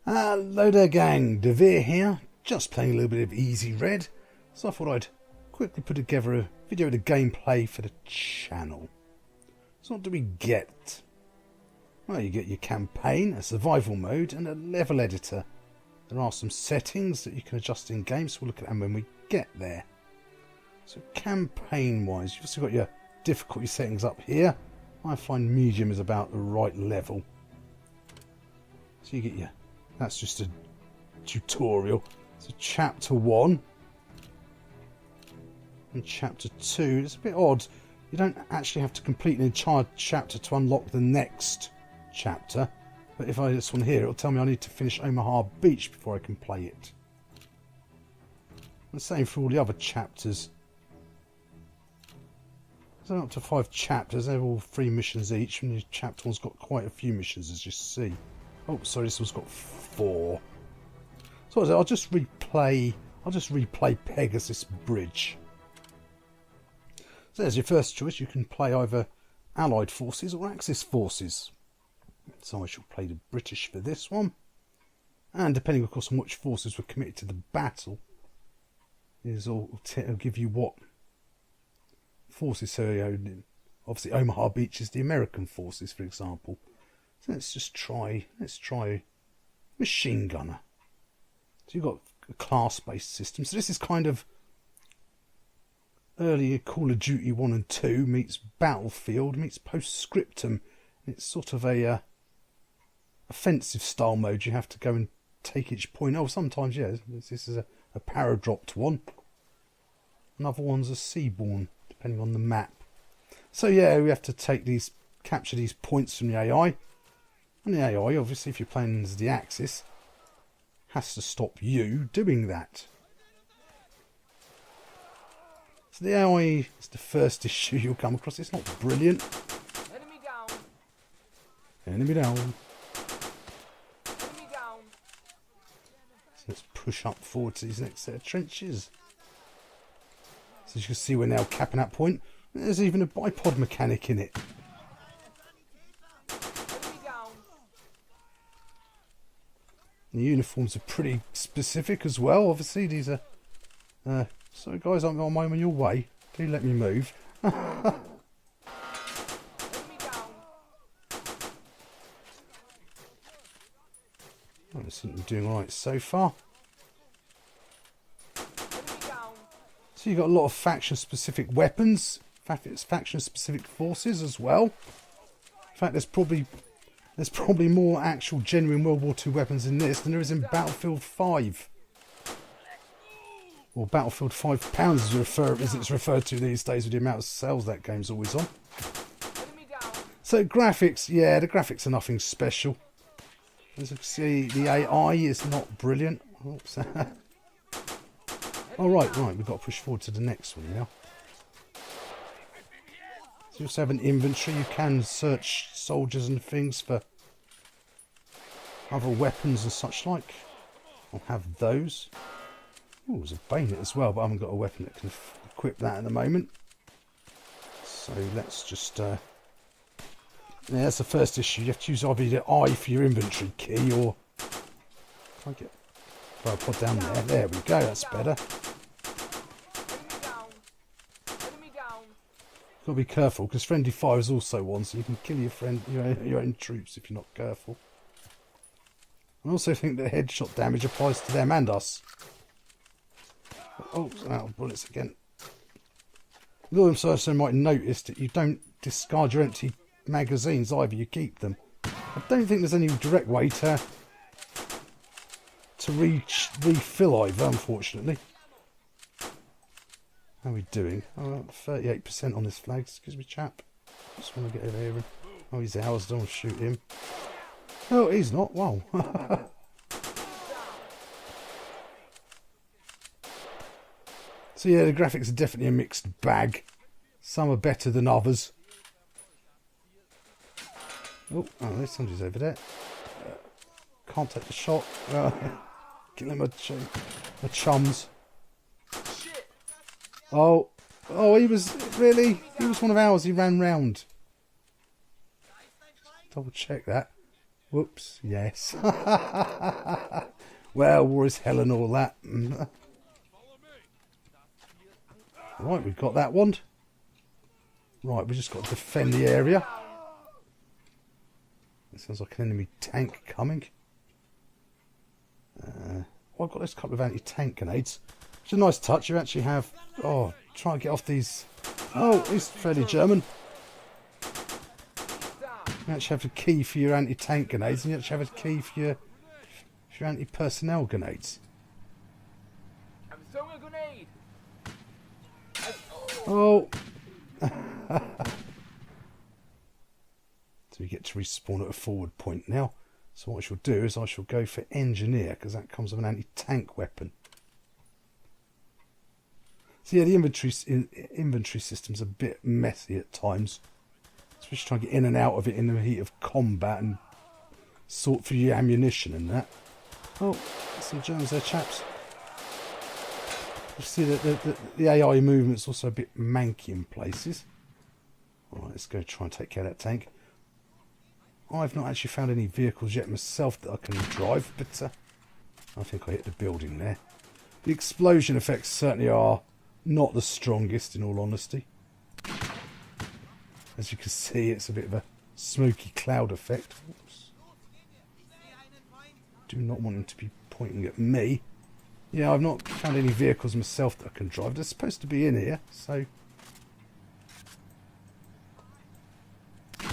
Hello there gang, Devere here, just playing a little bit of Easy Red, so I thought I'd quickly put together a video of the gameplay for the channel. So what do we get? Well, you get your campaign, a survival mode and a level editor. There are some settings that you can adjust in game, so we'll look at them when we get there. So campaign wise, you've also got your difficulty settings up here. I find medium is about the right level. So you get your, that's just a tutorial. So chapter 1 and chapter 2. It's a bit odd. You don't actually have to complete an entire chapter to unlock the next chapter. But if I this one here, it'll tell me I need to finish Omaha Beach before I can play it. The same for all the other chapters. So up to 5 chapters. They're all 3 missions each, and the chapter one's got quite a few missions, as you see. Oh, sorry, this one's got 4. So I'll just replay Pegasus Bridge. So there's your first choice. You can play either Allied forces or Axis forces. So I shall play the British for this one. And depending, of course, on which forces were committed to the battle, it'll give you what forces. So obviously Omaha Beach is the American forces, for example. So let's try machine gunner. So you've got a class-based system. So this is kind of earlier Call of Duty 1 and 2 meets Battlefield meets Postscriptum. It's sort of a offensive style mode. You have to go and take each point. Oh, sometimes, yeah, this is a paradropped one. Another one's a seaborne, depending on the map. So yeah, we have to capture these points from the AI. And the AI, obviously, if you're playing as the Axis, has to stop you doing that. So the AI is the first issue you'll come across. It's not brilliant. Enemy down. Enemy down. Enemy down. So let's push up forward to these next set of trenches. So as you can see, we're now capping that point. There's even a bipod mechanic in it. Enemy down. The uniforms are pretty specific as well. Obviously, these are... sorry guys, I'm on your way. Do let me move. Enemy down. I think we're doing alright so far. Enemy down. So you've got a lot of faction-specific weapons. In fact, it's faction-specific forces as well. In fact, there's probably more actual genuine World War II weapons in this than there is in Battlefield 5. Or Battlefield 5 pounds as it's referred to these days with the amount of sales that game's always on. Enemy down. So graphics, yeah, the graphics are nothing special. As you can see, the AI is not brilliant. Oops. Oh, right, we've got to push forward to the next one now. So you also have an inventory. You can search soldiers and things for other weapons and such like. I'll have those. Oh, there's a bayonet as well, but I haven't got a weapon that can equip that at the moment. So let's just... yeah, that's the first issue. You have to use either the I for your inventory key or... Can I get... Well, I'll put down there. There we go, that's better. Enemy down. Enemy down. Got to be careful because friendly fire is also one, so you can kill your own troops if you're not careful. I also think that headshot damage applies to them and us. Oh, out of bullets again. You also might notice that you don't discard your empty magazines either, you keep them. I don't think there's any direct way to refill either, unfortunately. How are we doing? Oh, 38% on this flag. Excuse me, chap. Just want to get over here. Oh, he's ours. Don't shoot him. Oh, he's not. Wow. So yeah, the graphics are definitely a mixed bag. Some are better than others. Oh, there's somebody's over there. Can't take the shot. Killing my chums. Oh, he was one of ours. He ran round. Double check that. Whoops, yes. Well, war is hell and all that. Right, we've got that one. Right, we just got to defend the area. It sounds like an enemy tank coming. I've got this couple of anti-tank grenades. It's a nice touch. You actually have... Oh, try and get off these... Oh, he's fairly German. You actually have a key for your anti-tank grenades, and you actually have a key for your anti-personnel grenades. I'm throwing a grenade. Oh! So we get to respawn at a forward point now. So what I shall do is I shall go for engineer, because that comes with an anti-tank weapon. So yeah, the inventory system's a bit messy at times. Especially trying to get in and out of it in the heat of combat and sort through your ammunition and that. Oh, some Germans there, chaps. You see that the AI movement's also a bit manky in places. Alright, let's go try and take care of that tank. I've not actually found any vehicles yet myself that I can drive, but I think I hit the building there. The explosion effects certainly are not the strongest, in all honesty. As you can see, it's a bit of a smoky cloud effect. Oops. Do not want them to be pointing at me. Yeah, I've not found any vehicles myself that I can drive. They're supposed to be in here, so... I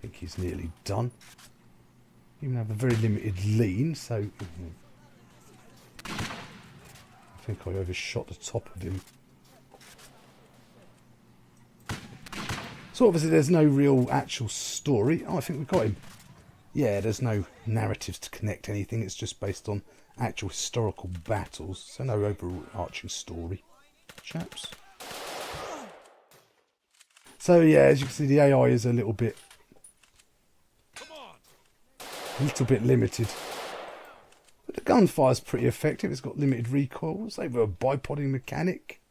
think he's nearly done. Even have a very limited lean, so... I think I overshot the top of him. So obviously there's no real actual story. Oh, I think we've got him. Yeah, there's no narratives to connect anything. It's just based on actual historical battles. So no overarching story, chaps. So yeah, as you can see, the AI is a little bit limited. But the gunfire's pretty effective. It's got limited recoil. It's over a bipodding mechanic.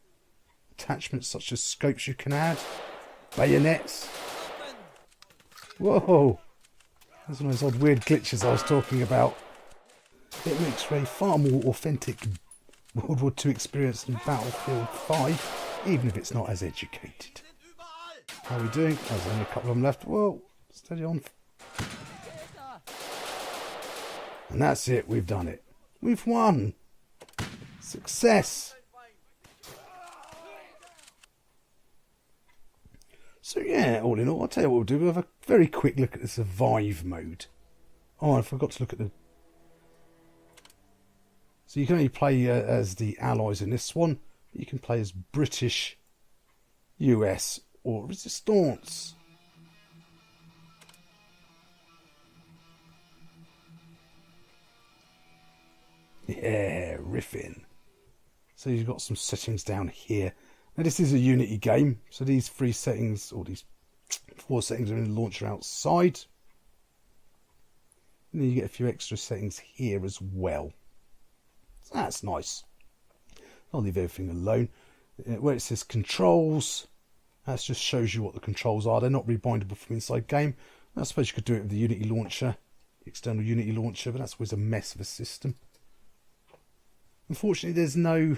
Attachments such as scopes you can add. Bayonets. Whoa. Those are those odd weird glitches I was talking about. It makes for a far more authentic World War II experience than Battlefield 5, even if it's not as educated. How are we doing? Oh, there's only a couple of them left. Whoa, steady on. And that's it, we've done it. We've won. Success. So yeah, all in all, I'll tell you what we'll do. We'll have a very quick look at the survive mode. Oh, I forgot to look at the... So you can only play as the Allies in this one. You can play as British, US or Resistance. Yeah, riffing. So you've got some settings down here. Now this is a Unity game, so these 3 settings, or these 4 settings are in the launcher outside. And then you get a few extra settings here as well. So that's nice. I'll leave everything alone. Where it says controls, that just shows you what the controls are. They're not rebindable from inside game. I suppose you could do it with the Unity launcher, external Unity launcher, but that's always a mess of a system. Unfortunately, there's no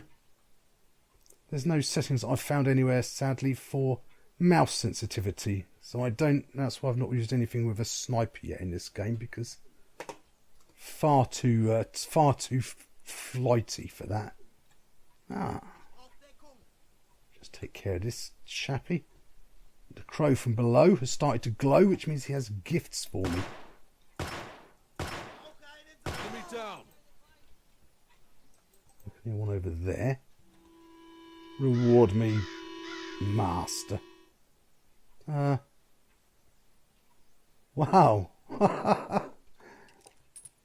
settings that I've found anywhere, sadly, for mouse sensitivity. So that's why I've not used anything with a sniper yet in this game, because far too flighty for that. Just take care of this chappy. The crow from below has started to glow, which means he has gifts for me. Enemy down. One over there. Reward me, master. Wow.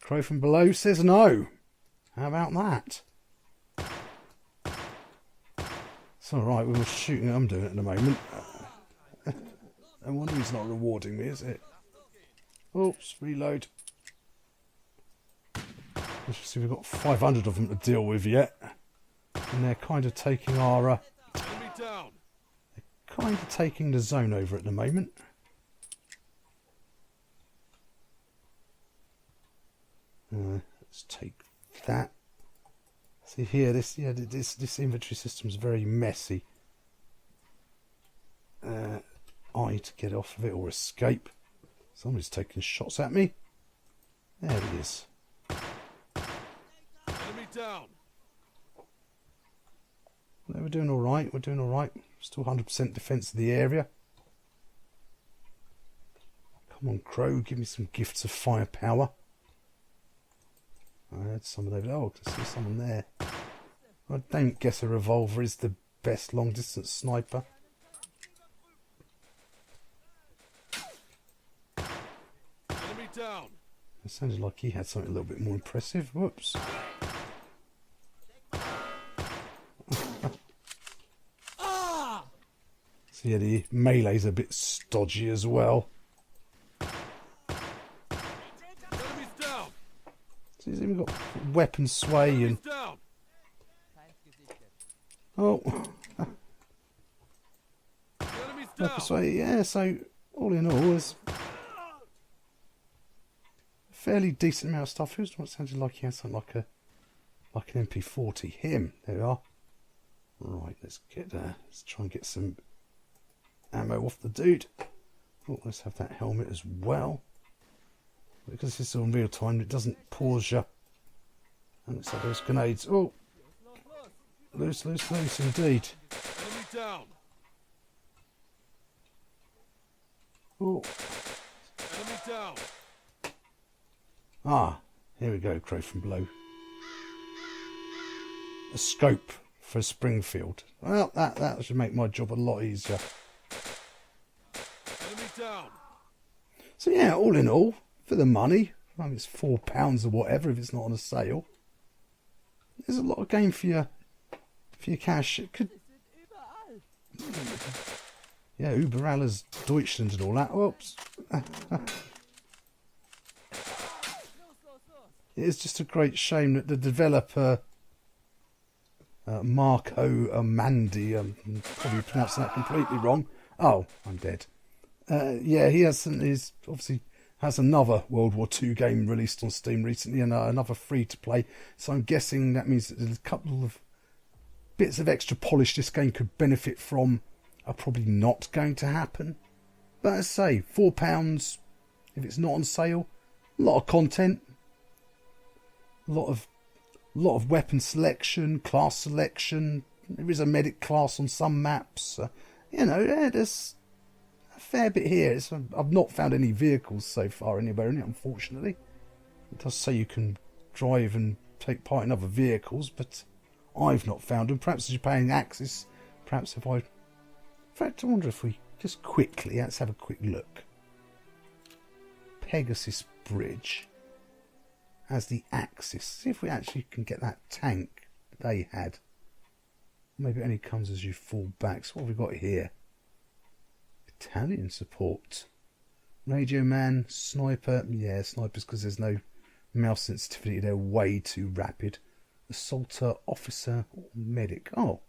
Crow from below says no. How about that? It's alright, we were shooting. I'm doing it at the moment. No wonder he's not rewarding me, is it? Oops, reload. Let's see, we've got 500 of them to deal with yet. And they're kind of taking our... Enemy down. They're kind of taking the zone over at the moment. Let's take that. See here, this inventory system is very messy. I to get off of it or escape. Somebody's taking shots at me. There he is. Enemy down. No, we're doing all right. We're doing all right. Still 100% defence of the area. Come on, Crow, give me some gifts of firepower. I had some of those. Oh, I can see someone there. I don't guess a revolver is the best long-distance sniper. Enemy down. It sounded like he had something a little bit more impressive. Whoops. So yeah, the melee's a bit stodgy as well. Enemy's down. So he's even got weapon sway and... Enemy's down. Oh, Enemy's weapon down. sway, yeah, so all in all, there's a fairly decent amount of stuff. Who's what sounded like he had something like an MP40. Him, there we are. Right, let's try and get some ammo off the dude. Oh, let's have that helmet as well. Because this is on real time, it doesn't pause you. And looks like those grenades. Oh, loose, indeed. Enemy down. Oh, Enemy down. ah, here we go, Crow from below. A scope for Springfield. Well, that should make my job a lot easier. Enemy down. So yeah, all in all, for the money, I mean, it's £4 or whatever if it's not on a sale. There's a lot of game for your cash. It could, yeah, Uber alles Deutschland and all that. Whoops. It's just a great shame that the developer Marco Amandi, I'm probably pronouncing that completely wrong. Oh, I'm dead. Yeah, he obviously has another World War II game released on Steam recently, and another free to play. So I'm guessing that means that there's a couple of bits of extra polish this game could benefit from are probably not going to happen. But as I say, £4 if it's not on sale. A lot of content, a lot of weapon selection, class selection. There is a medic class on some maps. You know, there's a fair bit here. I've not found any vehicles so far anywhere in it, unfortunately. It does say you can drive and take part in other vehicles, but I've not found them. Perhaps as you're paying Axis, perhaps if I... In fact, I wonder if we just quickly, let's have a quick look. Pegasus Bridge as the Axis. See if we actually can get that tank they had. Maybe it only comes as you fall back. So what have we got here? Italian support. Radio man, sniper. Yeah, snipers because there's no mouse sensitivity. They're way too rapid. Assaulter, officer, or medic. Oh,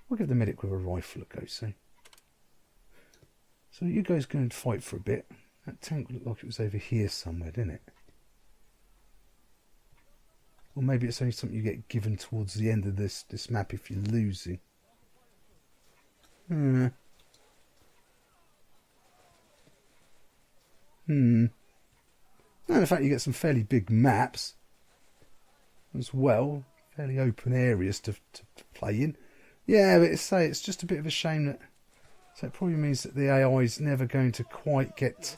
we'll give the medic with a rifle a go, see. So you guys go and fight for a bit. That tank looked like it was over here somewhere, didn't it? Or maybe it's only something you get given towards the end of this map if you're losing. And in fact you get some fairly big maps as well. Fairly open areas to play in. Yeah, but it's just a bit of a shame that... So it probably means that the AI is never going to quite get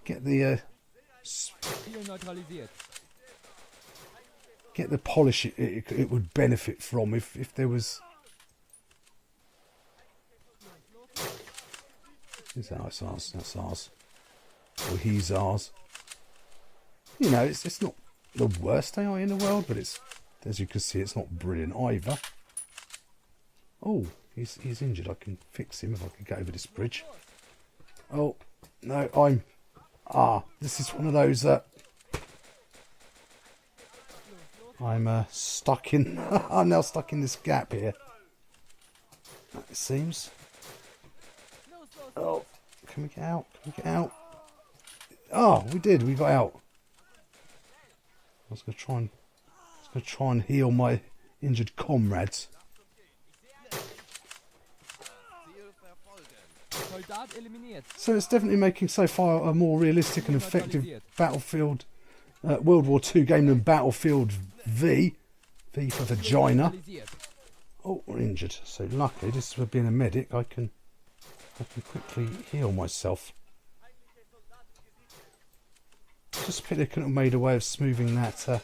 the get the polish it would benefit from if there was. That's ours. That's ours. Or he's ours. You know, it's not the worst AI in the world, but it's, as you can see, it's not brilliant either. Oh. He's injured. I can fix him if I can get over this bridge. Oh, no, this is one of those that I'm stuck in. I'm now stuck in this gap here. It seems. Oh, can we get out? Can we get out? Oh, we did. We got out. was going to try and heal my injured comrades. Soldat eliminiert. So it's definitely making so far a more realistic and effective Battlefield World War II game than Battlefield V. V for vagina. Neutralisiert. Oh, we're injured. So luckily, this for being a medic, I can quickly heal myself. Just pity they couldn't have made a way of smoothing that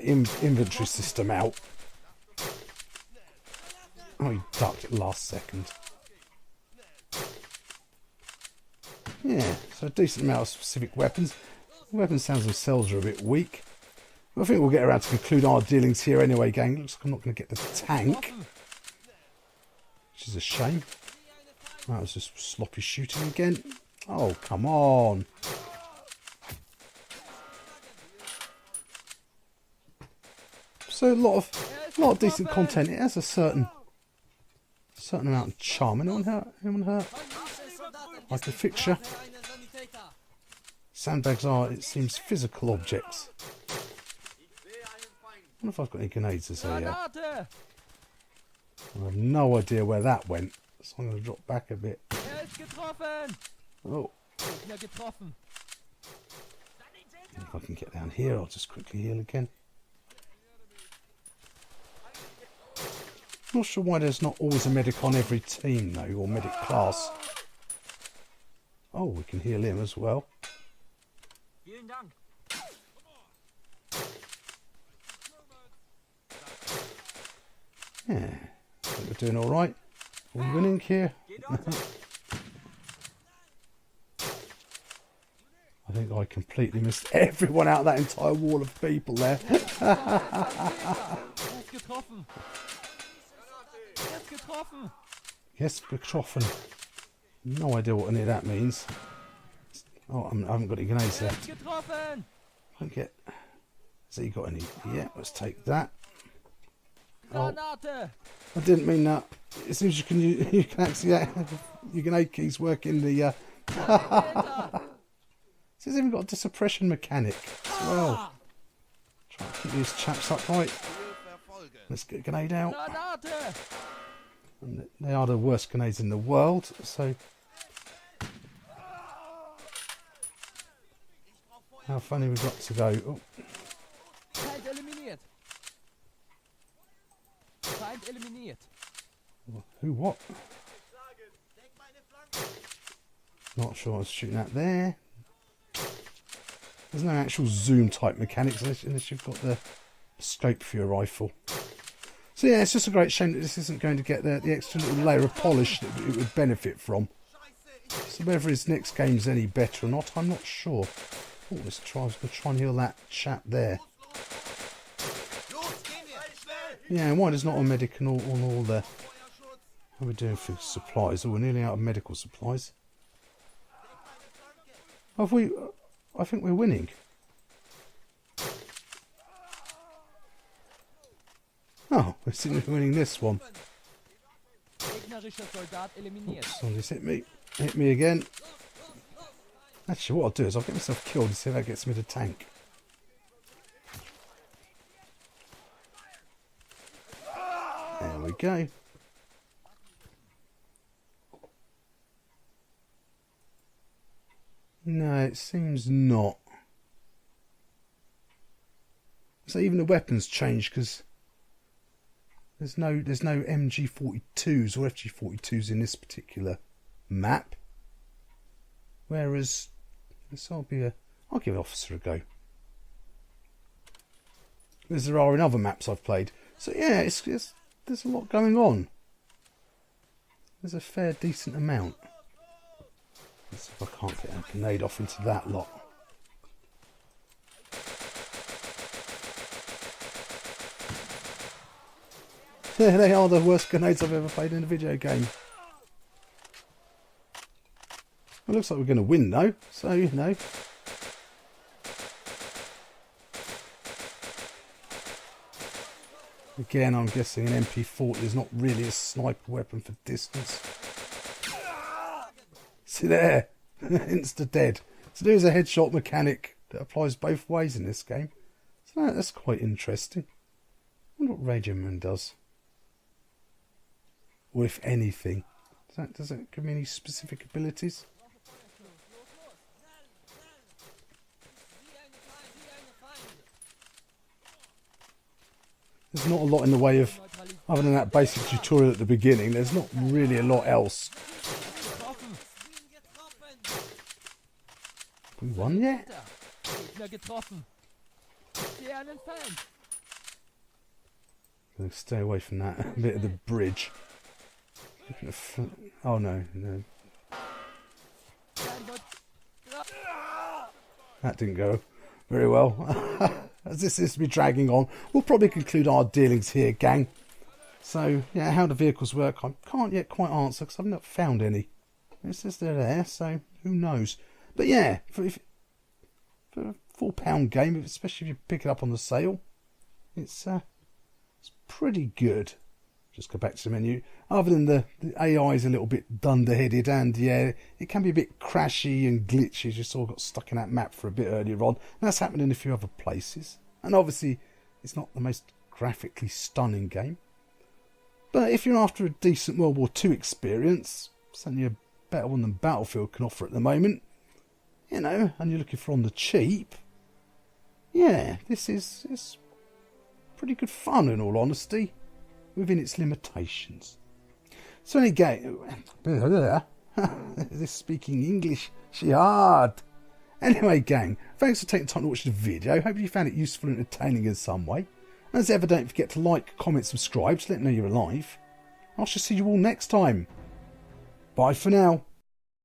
inventory system out. Oh, he ducked at the last second. Yeah, so a decent amount of specific weapons. The weapon sounds themselves are a bit weak. But I think we'll get around to conclude our dealings here anyway, gang. Looks like I'm not going to get the tank, which is a shame. That was just sloppy shooting again. Oh, come on. So a lot of decent content. It has a certain amount of charm. Anyone hurt? Like the fixture. Sandbags are, it seems, physical objects. I wonder if I've got any grenades to say here. Granate! I have no idea where that went. So I'm going to drop back a bit. Ist getroffen! Oh, Gegner getroffen. if I can get down here, I'll just quickly heal again. Not sure why there's not always a medic on every team though, or medic class. Oh, we can heal him as well. Vielen Dank. Yeah, I think we're doing all right. Are we winning here? I think I completely missed everyone out of that entire wall of people there. Ist getroffen. Ist getroffen. Yes, getroffen. No idea what any of that means. Oh, I haven't got any grenades left. Ist getroffen. I don't get. Has he got any? Yeah, let's take that. Oh, Granate. I didn't mean that. It seems you can actually your grenade keys work in the. It's even got a suppression mechanic as well. Try to keep these chaps upright. Let's get a grenade out. Granate. And they are the worst grenades in the world, so. How funny we've got to go. Oh, Feind eliminiert. Feind eliminiert. who what? Not sure I was shooting at there. There's no actual zoom type mechanics unless you've got the scope for your rifle. So yeah, it's just a great shame that this isn't going to get the extra little layer of polish that it would benefit from. So whether his next game's any better or not, I'm not sure. Oh, let's try. I was going to try and heal that chap there. Yeah, why there's not a medic and all the... How are we doing for supplies? Oh, we're nearly out of medical supplies. Have we... I think we're winning. Oh, we seem to be winning this one. Gegnerischer Soldat eliminiert. Somebody's hit me. Hit me again. Actually, what I'll do is I'll get myself killed and see if that gets me the tank. There we go. No, it seems not. So even the weapons change because there's no MG42s or FG42s in this particular map. Whereas I'll give Officer a go. As there are in other maps I've played. So yeah, there's a lot going on. There's a fair decent amount. Let's see if I can't get a grenade off into that lot. Yeah, they are the worst grenades I've ever played in a video game. It looks like we're going to win though, so you know. Again, I'm guessing an MP40 is not really a sniper weapon for distance. See there? Insta dead. So there's a headshot mechanic that applies both ways in this game. So that's quite interesting. I wonder what Radio Moon does. Or if anything. Does that give me any specific abilities? There's not a lot in the way of, other than that basic tutorial at the beginning, there's not really a lot else. Have we won yet? Gegner getroffen. Sehe einen Feind. I'm going to stay away from that bit of the bridge. Oh no, no. That didn't go very well. As this is to be dragging on, we'll probably conclude our dealings here, gang. So, yeah, how the vehicles work, I can't yet quite answer because I've not found any. It's just they're there, so who knows. But yeah, for a £4 game, especially if you pick it up on the sale, it's pretty good. Just go back to the menu. Other than the AI is a little bit dunderheaded, and yeah, it can be a bit crashy and glitchy. You sort of got stuck in that map for a bit earlier on. And that's happened in a few other places. And obviously, it's not the most graphically stunning game. But if you're after a decent World War II experience, certainly a better one than Battlefield can offer at the moment, you know, and you're looking for on the cheap, yeah, this is pretty good fun in all honesty, within its limitations. So anyway, this speaking English, she hard. Anyway, gang, thanks for taking the time to watch the video. Hope you found it useful and entertaining in some way. As ever, don't forget to like, comment, subscribe to let me know you're alive. I shall see you all next time. Bye for now.